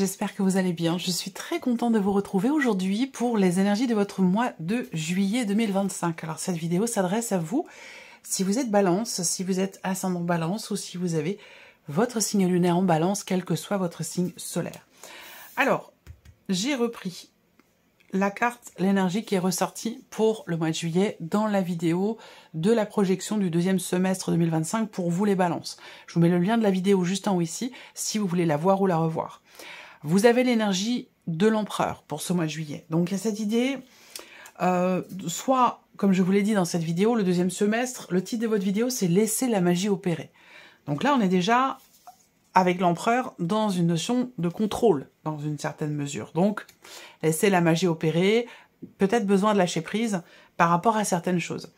j'espère que vous allez bien. Je suis très contente de vous retrouver aujourd'hui pour les énergies de votre mois de juillet 2025. Alors cette vidéo s'adresse à vous si vous êtes balance, si vous êtes ascendant balance ou si vous avez votre signe lunaire en balance, quel que soit votre signe solaire. Alors, j'ai repris la carte, l'énergie qui est ressortie pour le mois de juillet dans la vidéo de la projection du deuxième semestre 2025 pour vous les balances. Je vous mets le lien de la vidéo juste en haut ici si vous voulez la voir ou la revoir. Vous avez l'énergie de l'empereur pour ce mois de juillet. Donc il y a cette idée, soit, comme je vous l'ai dit dans cette vidéo, le deuxième semestre, le titre de votre vidéo c'est « Laisser la magie opérer ». Donc là on est déjà avec l'empereur dans une notion de contrôle, dans une certaine mesure. Donc, laisser la magie opérer, peut-être besoin de lâcher prise par rapport à certaines choses.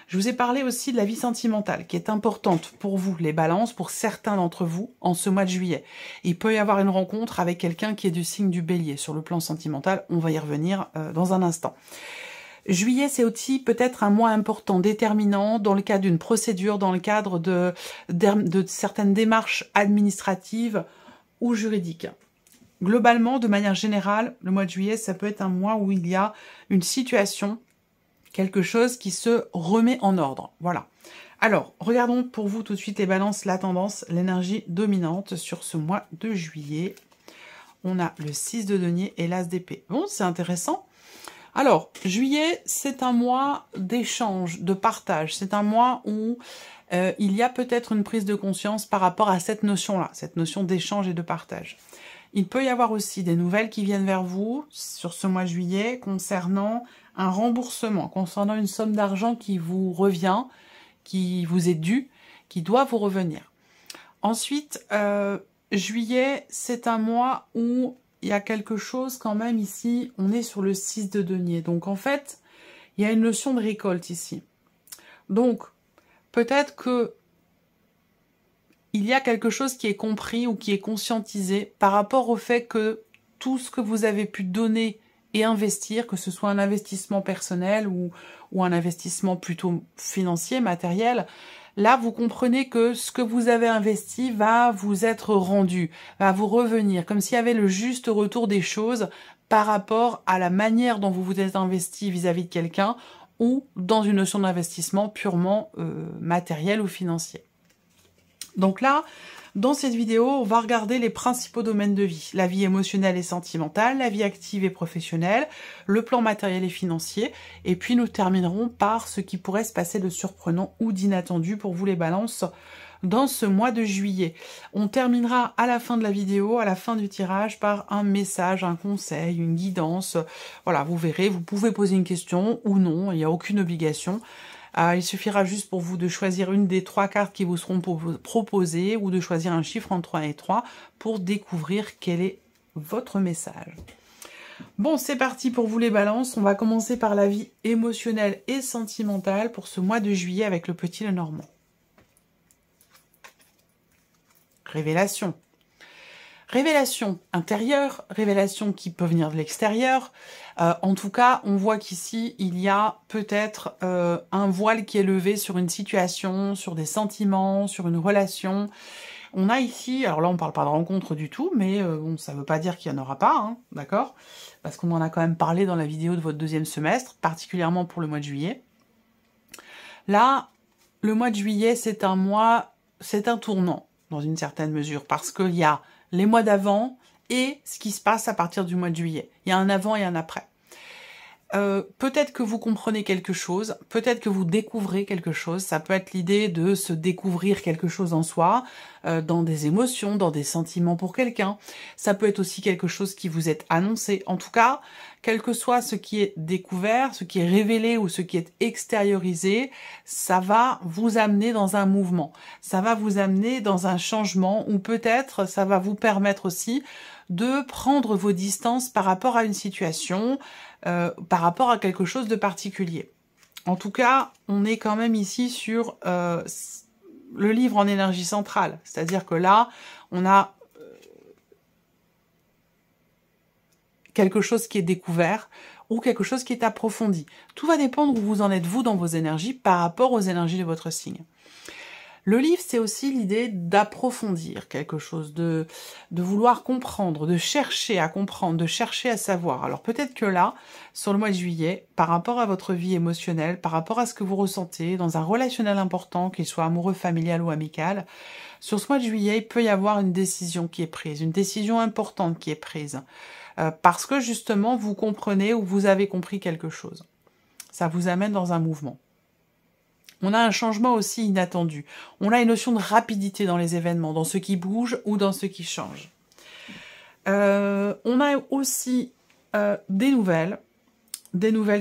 Je vous ai parlé aussi de la vie sentimentale, qui est importante pour vous, les balances, pour certains d'entre vous, en ce mois de juillet. Il peut y avoir une rencontre avec quelqu'un qui est du signe du bélier. Sur le plan sentimental, on va y revenir dans un instant. Juillet, c'est aussi peut-être un mois important, déterminant, dans le cadre d'une procédure, dans le cadre de certaines démarches administratives ou juridiques. Globalement, de manière générale, le mois de juillet, ça peut être un mois où il y a une situation, quelque chose qui se remet en ordre. Voilà. Alors, regardons pour vous tout de suite les balances, la tendance, l'énergie dominante sur ce mois de juillet. On a le 6 de denier et l'as d'épée. Bon, c'est intéressant. Alors, juillet, c'est un mois d'échange, de partage. C'est un mois où il y a peut-être une prise de conscience par rapport à cette notion-là, cette notion d'échange et de partage. Il peut y avoir aussi des nouvelles qui viennent vers vous sur ce mois de juillet concernant un remboursement, concernant une somme d'argent qui vous revient, qui vous est due, qui doit vous revenir. Ensuite, juillet, c'est un mois où il y a quelque chose quand même ici, on est sur le 6 de denier. Donc en fait, il y a une notion de récolte ici. Donc, peut-être que il y a quelque chose qui est compris ou qui est conscientisé par rapport au fait que tout ce que vous avez pu donner et investir, que ce soit un investissement personnel ou un investissement plutôt financier, matériel, là, vous comprenez que ce que vous avez investi va vous être rendu, va vous revenir, comme s'il y avait le juste retour des choses par rapport à la manière dont vous vous êtes investi vis-à-vis de quelqu'un ou dans une notion d'investissement purement matériel ou financier. Donc là, dans cette vidéo, on va regarder les principaux domaines de vie. La vie émotionnelle et sentimentale, la vie active et professionnelle, le plan matériel et financier. Et puis nous terminerons par ce qui pourrait se passer de surprenant ou d'inattendu pour vous les balances dans ce mois de juillet. On terminera à la fin de la vidéo, à la fin du tirage, par un message, un conseil, une guidance. Voilà, vous verrez, vous pouvez poser une question ou non, il n'y a aucune obligation. Il suffira juste pour vous de choisir une des 3 cartes qui vous seront proposées ou de choisir un chiffre entre 1 et 3 pour découvrir quel est votre message. Bon, c'est parti pour vous les balances. On va commencer par la vie émotionnelle et sentimentale pour ce mois de juillet avec le petit Lenormand. Révélation. Révélation intérieure, révélation qui peut venir de l'extérieur. En tout cas, on voit qu'ici, il y a peut-être un voile qui est levé sur une situation, sur des sentiments, sur une relation. On a ici, alors là, on ne parle pas de rencontre du tout, mais bon, ça ne veut pas dire qu'il n'y en aura pas, hein, d'accord? Parce qu'on en a quand même parlé dans la vidéo de votre deuxième semestre, particulièrement pour le mois de juillet. Là, le mois de juillet, c'est un mois, c'est un tournant, dans une certaine mesure, parce qu'il y a les mois d'avant et ce qui se passe à partir du mois de juillet. Il y a un avant et un après. Peut-être que vous comprenez quelque chose, peut-être que vous découvrez quelque chose. Ça peut être l'idée de se découvrir quelque chose en soi, dans des émotions, dans des sentiments pour quelqu'un. Ça peut être aussi quelque chose qui vous est annoncé. En tout cas, quel que soit ce qui est découvert, ce qui est révélé ou ce qui est extériorisé, ça va vous amener dans un mouvement. Ça va vous amener dans un changement ou peut-être ça va vous permettre aussi de prendre vos distances par rapport à une situation, par rapport à quelque chose de particulier. En tout cas, on est quand même ici sur le livre en énergie centrale. C'est-à-dire que là, on a quelque chose qui est découvert ou quelque chose qui est approfondi. Tout va dépendre où vous en êtes, vous, dans vos énergies, par rapport aux énergies de votre signe. Le livre, c'est aussi l'idée d'approfondir quelque chose, de vouloir comprendre, de chercher à comprendre, de chercher à savoir. Alors peut-être que là, sur le mois de juillet, par rapport à votre vie émotionnelle, par rapport à ce que vous ressentez dans un relationnel important, qu'il soit amoureux, familial ou amical, sur ce mois de juillet, il peut y avoir une décision qui est prise, une décision importante qui est prise. Parce que justement, vous comprenez ou vous avez compris quelque chose. Ça vous amène dans un mouvement. On a un changement aussi inattendu. On a une notion de rapidité dans les événements, dans ce qui bouge ou dans ce qui change. On a aussi des nouvelles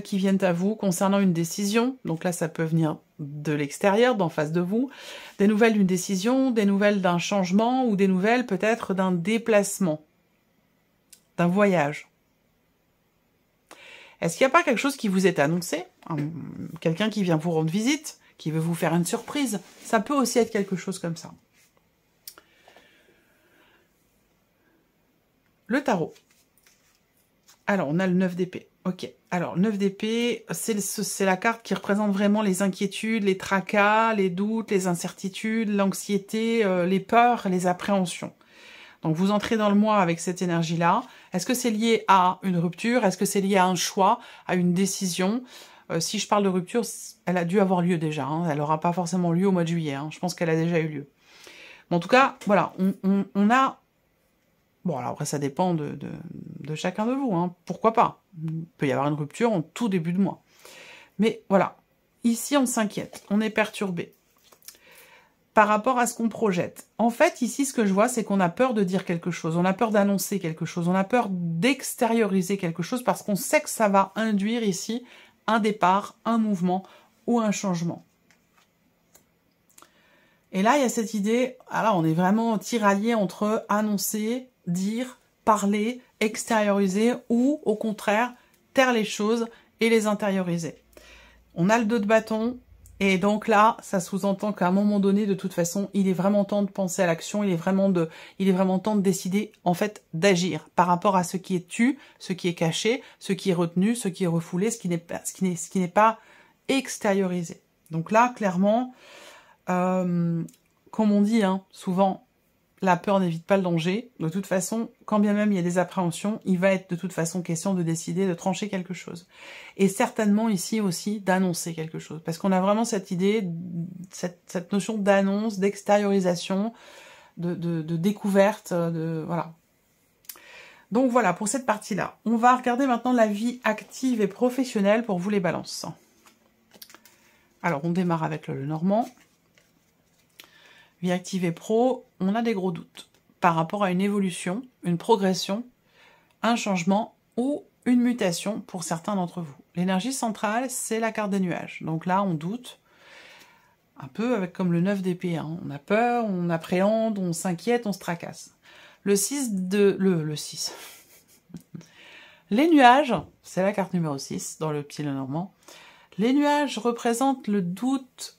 qui viennent à vous concernant une décision. Donc là, ça peut venir de l'extérieur, d'en face de vous. Des nouvelles d'une décision, des nouvelles d'un changement ou des nouvelles peut-être d'un déplacement, d'un voyage. Est-ce qu'il n'y a pas quelque chose qui vous est annoncé? Quelqu'un qui vient vous rendre visite, qui veut vous faire une surprise? Ça peut aussi être quelque chose comme ça. Le tarot. Alors, on a le 9 d'épée. Ok. Alors, le 9 d'épée, c'est la carte qui représente vraiment les inquiétudes, les tracas, les doutes, les incertitudes, l'anxiété, les peurs, les appréhensions. Donc, vous entrez dans le mois avec cette énergie-là. Est-ce que c'est lié à une rupture? Est-ce que c'est lié à un choix, à une décision? Si je parle de rupture, elle a dû avoir lieu déjà. Hein. Elle n'aura pas forcément lieu au mois de juillet. Hein. Je pense qu'elle a déjà eu lieu. Mais en tout cas, voilà, on a... Bon, alors après, ça dépend de chacun de vous. Hein. Pourquoi pas? Il peut y avoir une rupture en tout début de mois. Mais voilà, ici, on s'inquiète. On est perturbé par rapport à ce qu'on projette. En fait, ici, ce que je vois, c'est qu'on a peur de dire quelque chose. On a peur d'annoncer quelque chose. On a peur d'extérioriser quelque chose parce qu'on sait que ça va induire ici un départ, un mouvement ou un changement. Et là, il y a cette idée, alors on est vraiment tiraillé entre annoncer, dire, parler, extérioriser ou, au contraire, taire les choses et les intérioriser. On a le 2 de bâton, et donc là, ça sous-entend qu'à un moment donné, de toute façon, il est vraiment temps de penser à l'action, il est vraiment temps de décider, en fait, d'agir par rapport à ce qui est tu, ce qui est caché, ce qui est retenu, ce qui est refoulé, ce qui n'est pas extériorisé. Donc là, clairement, comme on dit hein, souvent, la peur n'évite pas le danger. De toute façon, quand bien même il y a des appréhensions, il va être de toute façon question de décider, de trancher quelque chose. Et certainement ici aussi d'annoncer quelque chose. Parce qu'on a vraiment cette idée, cette notion d'annonce, d'extériorisation, de découverte, voilà. Donc voilà, pour cette partie-là. On va regarder maintenant la vie active et professionnelle pour vous les balances. Alors, on démarre avec le Normand. Vie active et pro, on a des gros doutes par rapport à une évolution, une progression, un changement ou une mutation pour certains d'entre vous. L'énergie centrale, c'est la carte des nuages. Donc là, on doute, un peu avec comme le 9 d'épée. Hein. On a peur, on appréhende, on s'inquiète, on se tracasse. Le 6 de... Le 6. Les nuages, c'est la carte numéro 6 dans le petit Lenormand. Les nuages représentent le doute,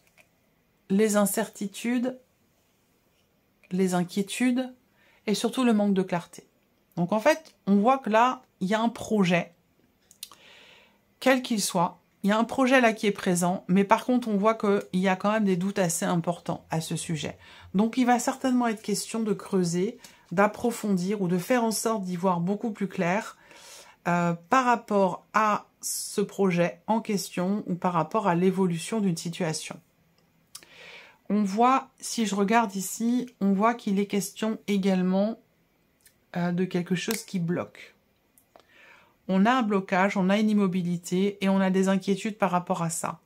les incertitudes, les inquiétudes et surtout le manque de clarté. Donc en fait, on voit que là, il y a un projet, quel qu'il soit, il y a un projet là qui est présent, mais par contre, on voit qu'il y a quand même des doutes assez importants à ce sujet. Donc il va certainement être question de creuser, d'approfondir ou de faire en sorte d'y voir beaucoup plus clair par rapport à ce projet en question ou par rapport à l'évolution d'une situation. On voit, si je regarde ici, on voit qu'il est question également de quelque chose qui bloque. On a un blocage, on a une immobilité et on a des inquiétudes par rapport à ça.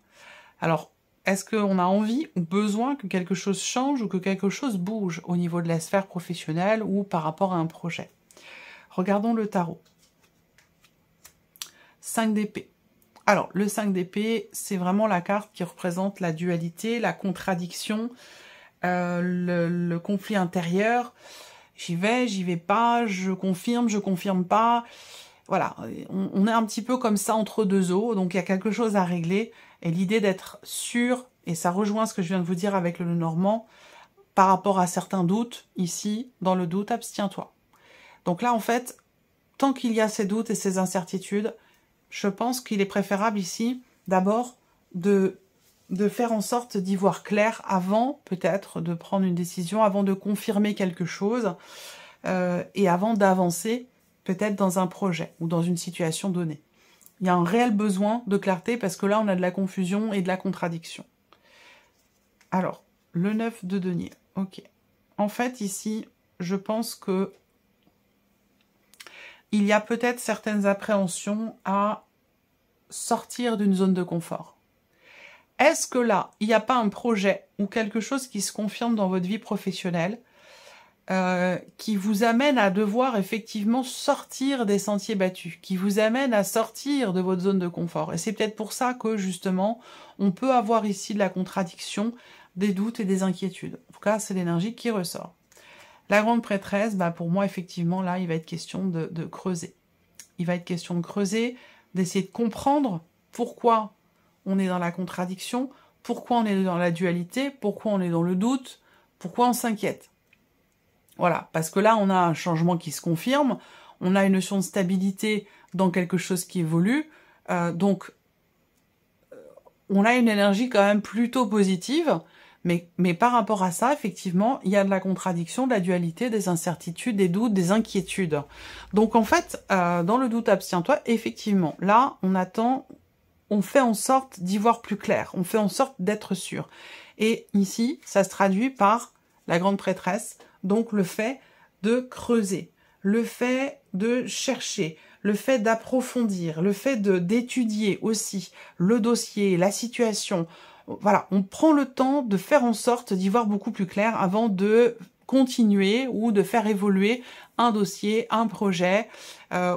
Alors, est-ce qu'on a envie ou besoin que quelque chose change ou que quelque chose bouge au niveau de la sphère professionnelle ou par rapport à un projet? Regardons le tarot. 5 d'épée. Alors, le 5 d'épée, c'est vraiment la carte qui représente la dualité, la contradiction, le conflit intérieur. J'y vais pas, je confirme pas. Voilà, on est un petit peu comme ça entre deux eaux, donc il y a quelque chose à régler. Et l'idée d'être sûr, et ça rejoint ce que je viens de vous dire avec le Normand, par rapport à certains doutes, ici, dans le doute, abstiens-toi. Donc là, en fait, tant qu'il y a ces doutes et ces incertitudes, je pense qu'il est préférable ici, d'abord, de de faire en sorte d'y voir clair avant peut-être de prendre une décision, avant de confirmer quelque chose et avant d'avancer peut-être dans un projet ou dans une situation donnée. Il y a un réel besoin de clarté parce que là, on a de la confusion et de la contradiction. Alors, le 9 de denier. Ok. En fait, ici, je pense que il y a peut-être certaines appréhensions à sortir d'une zone de confort. Est-ce que là, il n'y a pas un projet ou quelque chose qui se confirme dans votre vie professionnelle qui vous amène à devoir effectivement sortir des sentiers battus, qui vous amène à sortir de votre zone de confort. Et c'est peut-être pour ça que, justement, on peut avoir ici de la contradiction, des doutes et des inquiétudes. En tout cas, c'est l'énergie qui ressort. La grande prêtresse, bah pour moi, effectivement, là, il va être question de creuser. Il va être question de creuser, d'essayer de comprendre pourquoi on est dans la contradiction, pourquoi on est dans la dualité, pourquoi on est dans le doute, pourquoi on s'inquiète. Voilà, parce que là, on a un changement qui se confirme, on a une notion de stabilité dans quelque chose qui évolue, donc on a une énergie quand même plutôt positive, mais par rapport à ça, effectivement, il y a de la contradiction, de la dualité, des incertitudes, des doutes, des inquiétudes. Donc en fait, dans le doute abstiens-toi, effectivement, là, on fait en sorte d'y voir plus clair, on fait en sorte d'être sûr. Et ici, ça se traduit par la grande prêtresse, donc le fait de creuser, le fait de chercher, le fait d'approfondir, le fait d'étudier aussi le dossier, la situation. Voilà, on prend le temps de faire en sorte d'y voir beaucoup plus clair avant de continuer ou de faire évoluer un dossier, un projet,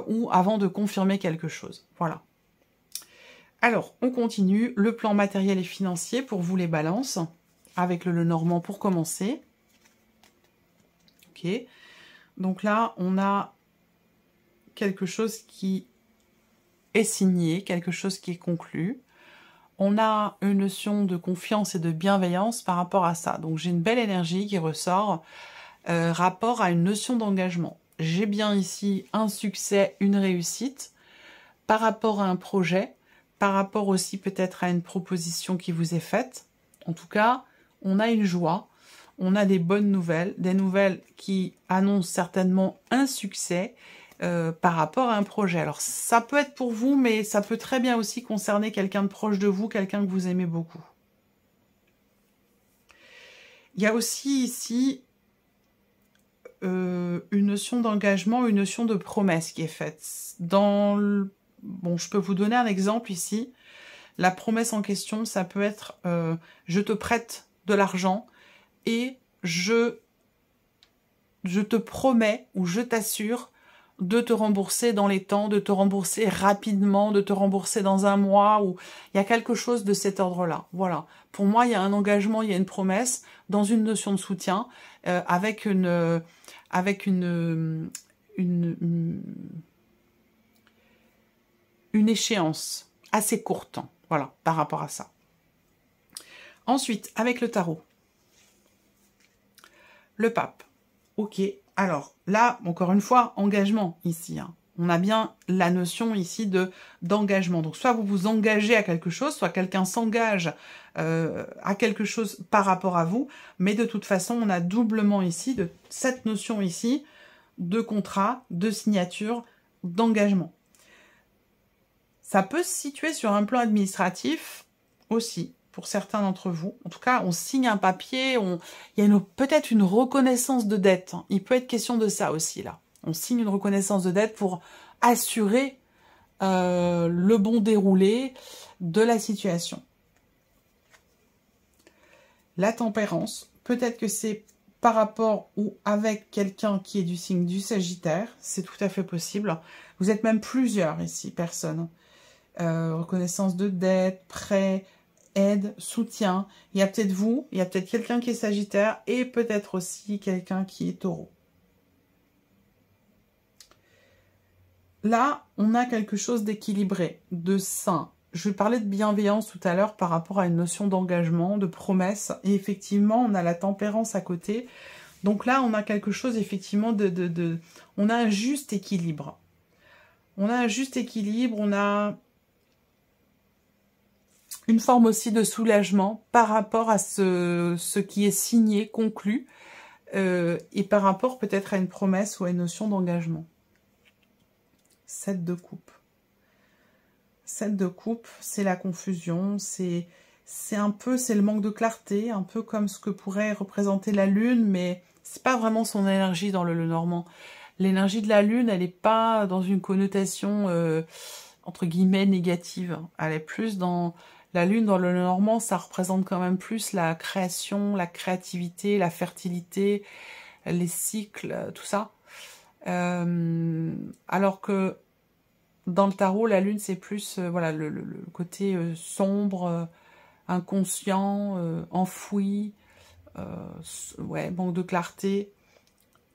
ou avant de confirmer quelque chose. Voilà. Alors, on continue. Le plan matériel et financier pour vous les balances, avec le Lenormand pour commencer. Ok. Donc là, on a quelque chose qui est signé, quelque chose qui est conclu. On a une notion de confiance et de bienveillance par rapport à ça. Donc j'ai une belle énergie qui ressort, rapport à une notion d'engagement. J'ai bien ici un succès, une réussite, par rapport à un projet, par rapport aussi peut-être à une proposition qui vous est faite. En tout cas, on a une joie, on a des bonnes nouvelles, des nouvelles qui annoncent certainement un succès par rapport à un projet. Alors ça peut être pour vous, mais ça peut très bien aussi concerner quelqu'un de proche de vous, quelqu'un que vous aimez beaucoup. Il y a aussi ici une notion d'engagement, une notion de promesse qui est faite. Bon, je peux vous donner un exemple ici. La promesse en question, ça peut être je te prête de l'argent et je te promets ou je t'assure de te rembourser dans les temps, de te rembourser rapidement, de te rembourser dans un mois, ou il y a quelque chose de cet ordre-là. Voilà. Pour moi, il y a un engagement, il y a une promesse dans une notion de soutien, avec une échéance assez courte, voilà, par rapport à ça. Ensuite, avec le tarot. Le pape. Ok, alors là, encore une fois, engagement ici. Hein. On a bien la notion ici d'engagement. Donc soit vous vous engagez à quelque chose, soit quelqu'un s'engage à quelque chose par rapport à vous. Mais de toute façon, on a doublement ici cette notion ici de contrat, de signature, d'engagement. Ça peut se situer sur un plan administratif aussi, pour certains d'entre vous. En tout cas, on signe un papier, il y a peut-être une reconnaissance de dette. Il peut être question de ça aussi, là. On signe une reconnaissance de dette pour assurer le bon déroulé de la situation. La tempérance, peut-être que c'est par rapport ou avec quelqu'un qui est du signe du Sagittaire, c'est tout à fait possible. Vous êtes même plusieurs ici, personnes. Reconnaissance de dette, prêt, aide, soutien. Il y a peut-être vous, il y a peut-être quelqu'un qui est Sagittaire et peut-être aussi quelqu'un qui est Taureau. Là, on a quelque chose d'équilibré, de sain. Je parlais de bienveillance tout à l'heure par rapport à une notion d'engagement, de promesse. Et effectivement, on a la tempérance à côté. Donc là, on a quelque chose effectivement on a un juste équilibre. On a un juste équilibre, on a une forme aussi de soulagement par rapport à ce qui est signé, conclu, et par rapport peut-être à une promesse ou à une notion d'engagement. 7 de coupe. 7 de coupe, c'est la confusion, c'est le manque de clarté, un peu comme ce que pourrait représenter la lune, mais c'est pas vraiment son énergie dans le Normand. L'énergie de la lune, elle n'est pas dans une connotation entre guillemets négative. Elle est plus dans la lune dans le Normand, ça représente quand même plus la création, la créativité, la fertilité, les cycles, tout ça. Alors que dans le tarot, la lune, c'est plus voilà le côté sombre, inconscient, enfoui, ouais, manque de clarté.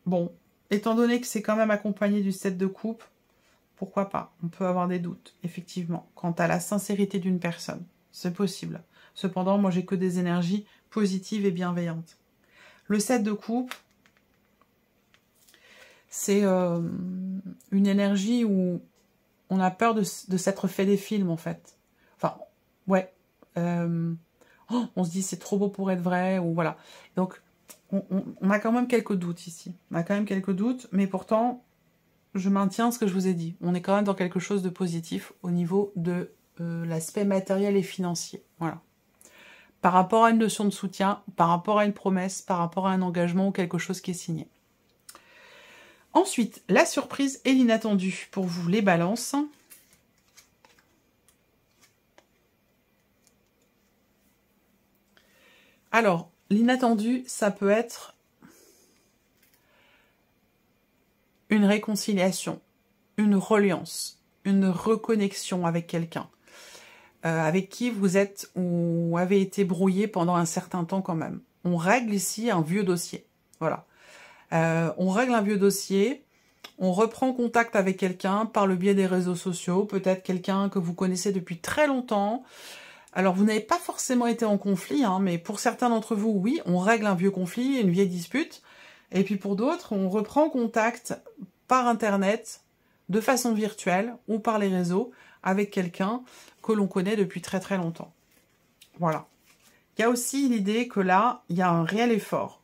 Bon, étant donné que c'est quand même accompagné du 7 de coupe, pourquoi pas? On peut avoir des doutes, effectivement, quant à la sincérité d'une personne. C'est possible. Cependant, moi, j'ai que des énergies positives et bienveillantes. Le 7 de coupe, c'est une énergie où on a peur de s'être fait des films, en fait. Enfin, ouais. On se dit, c'est trop beau pour être vrai, ou voilà. Donc, on a quand même quelques doutes ici. On a quand même quelques doutes, mais pourtant, je maintiens ce que je vous ai dit. On est quand même dans quelque chose de positif au niveau de l'aspect matériel et financier. Voilà. Par rapport à une notion de soutien, par rapport à une promesse, par rapport à un engagement ou quelque chose qui est signé. Ensuite, la surprise et l'inattendu pour vous, les balances. Alors, l'inattendu, ça peut être une réconciliation, une reliance, une reconnexion avec quelqu'un, avec qui vous êtes ou avez été brouillé pendant un certain temps quand même. On règle ici un vieux dossier, voilà. On règle un vieux dossier, on reprend contact avec quelqu'un par le biais des réseaux sociaux, peut-être quelqu'un que vous connaissez depuis très longtemps. Alors, vous n'avez pas forcément été en conflit, hein, mais pour certains d'entre vous, oui, on règle un vieux conflit, une vieille dispute. Et puis pour d'autres, on reprend contact par Internet, de façon virtuelle ou par les réseaux, avec quelqu'un que l'on connaît depuis très très longtemps. Voilà. Il y a aussi l'idée que là, il y a un réel effort.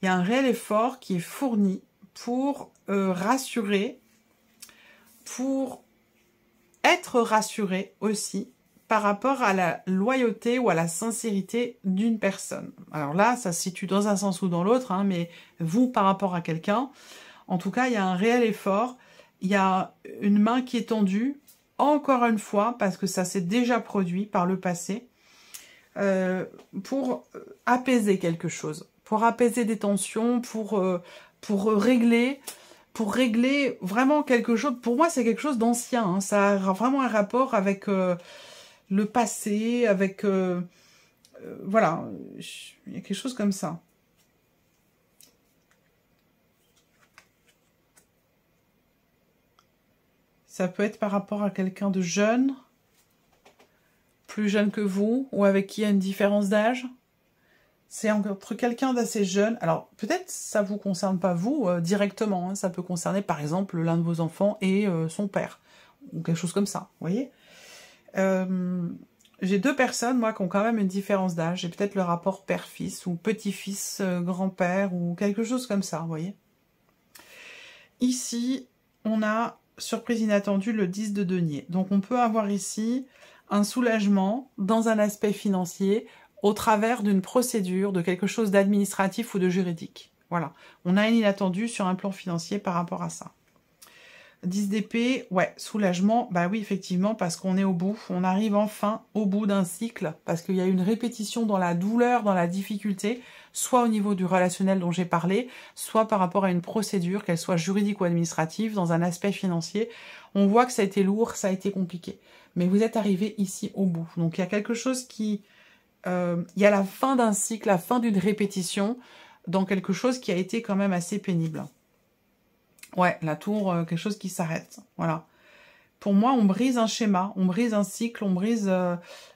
Il y a un réel effort qui est fourni pour rassurer, pour être rassuré aussi, par rapport à la loyauté ou à la sincérité d'une personne. Alors là, ça se situe dans un sens ou dans l'autre, hein, mais vous, par rapport à quelqu'un, en tout cas, il y a un réel effort, il y a une main qui est tendue, encore une fois, parce que ça s'est déjà produit par le passé, pour apaiser quelque chose, pour apaiser des tensions, pour régler vraiment quelque chose. Pour moi, c'est quelque chose d'ancien, hein, ça a vraiment un rapport avec le passé, avec... voilà, il y a quelque chose comme ça. Ça peut être par rapport à quelqu'un de jeune, plus jeune que vous, ou avec qui il y a une différence d'âge. C'est entre quelqu'un d'assez jeune. Alors, peut-être ça ne vous concerne pas vous directement. Hein, ça peut concerner, par exemple, l'un de vos enfants et son père. Ou quelque chose comme ça, vous voyez. J'ai deux personnes, moi, qui ont quand même une différence d'âge. J'ai peut-être le rapport père-fils, ou petit-fils, grand-père, ou quelque chose comme ça, vous voyez. Ici, on a, surprise inattendue, le 10 de denier. Donc, on peut avoir ici un soulagement dans un aspect financier au travers d'une procédure, de quelque chose d'administratif ou de juridique. Voilà. On a un inattendu sur un plan financier par rapport à ça. 10 d'épée, ouais, soulagement, bah oui, effectivement, parce qu'on est au bout. On arrive enfin au bout d'un cycle, parce qu'il y a une répétition dans la douleur, dans la difficulté, soit au niveau du relationnel dont j'ai parlé, soit par rapport à une procédure, qu'elle soit juridique ou administrative, dans un aspect financier. On voit que ça a été lourd, ça a été compliqué. Mais vous êtes arrivé ici au bout. Donc il y a quelque chose qui... il y a la fin d'un cycle, la fin d'une répétition, dans quelque chose qui a été quand même assez pénible. Ouais, la tour, quelque chose qui s'arrête. Voilà. Pour moi, on brise un schéma, on brise un cycle, on brise...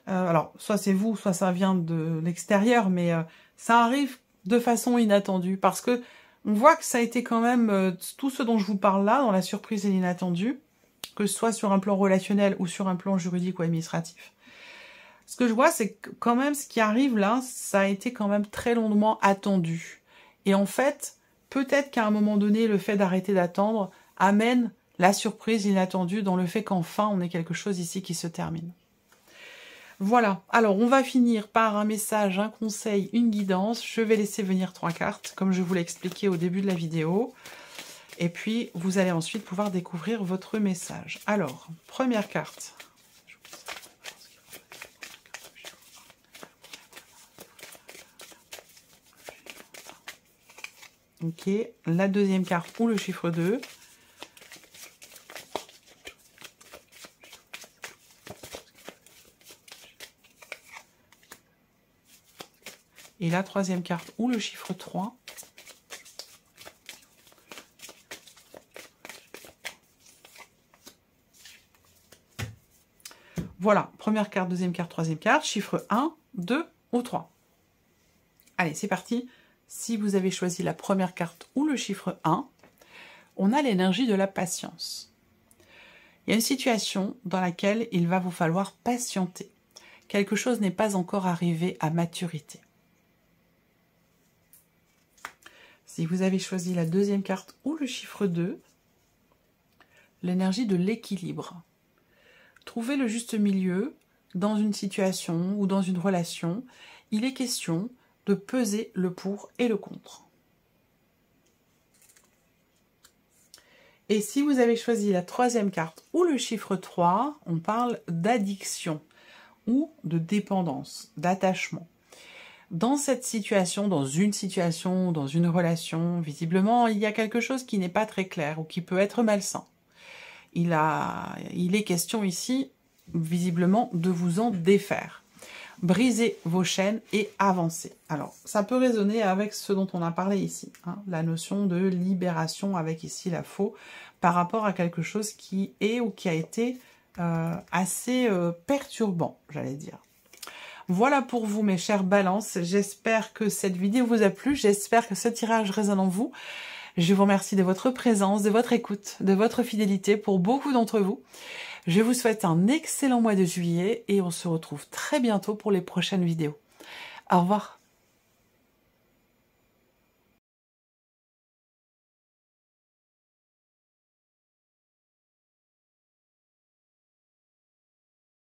alors, soit c'est vous, soit ça vient de l'extérieur, mais ça arrive de façon inattendue. Parce que on voit que ça a été quand même tout ce dont je vous parle là, dans la surprise et l'inattendu, que ce soit sur un plan relationnel ou sur un plan juridique ou administratif. Ce que je vois, c'est que quand même, ce qui arrive là, ça a été quand même très longuement attendu. Et en fait, peut-être qu'à un moment donné, le fait d'arrêter d'attendre amène la surprise inattendue dans le fait qu'enfin, on ait quelque chose ici qui se termine. Voilà, alors on va finir par un message, un conseil, une guidance. Je vais laisser venir 3 cartes, comme je vous l'ai expliqué au début de la vidéo. Et puis, vous allez ensuite pouvoir découvrir votre message. Alors, première carte. Ok, la deuxième carte ou le chiffre 2. Et la troisième carte ou le chiffre 3. Voilà, première carte, deuxième carte, troisième carte, chiffre 1, 2 ou 3. Allez, c'est parti. Si vous avez choisi la première carte ou le chiffre 1, on a l'énergie de la patience. Il y a une situation dans laquelle il va vous falloir patienter. Quelque chose n'est pas encore arrivé à maturité. Si vous avez choisi la deuxième carte ou le chiffre 2, l'énergie de l'équilibre. Trouvez le juste milieu dans une situation ou dans une relation. Il est question de peser le pour et le contre. Et si vous avez choisi la troisième carte ou le chiffre 3, on parle d'addiction ou de dépendance, d'attachement. Dans cette situation, dans une relation, visiblement, il y a quelque chose qui n'est pas très clair ou qui peut être malsain. Il est question ici, visiblement, de vous en défaire. Brisez vos chaînes et avancez. Alors, ça peut résonner avec ce dont on a parlé ici, hein, la notion de libération avec ici la faux, par rapport à quelque chose qui est ou qui a été assez perturbant, j'allais dire. Voilà pour vous, mes chères balances. J'espère que cette vidéo vous a plu. J'espère que ce tirage résonne en vous. Je vous remercie de votre présence, de votre écoute, de votre fidélité pour beaucoup d'entre vous. Je vous souhaite un excellent mois de juillet et on se retrouve très bientôt pour les prochaines vidéos. Au revoir.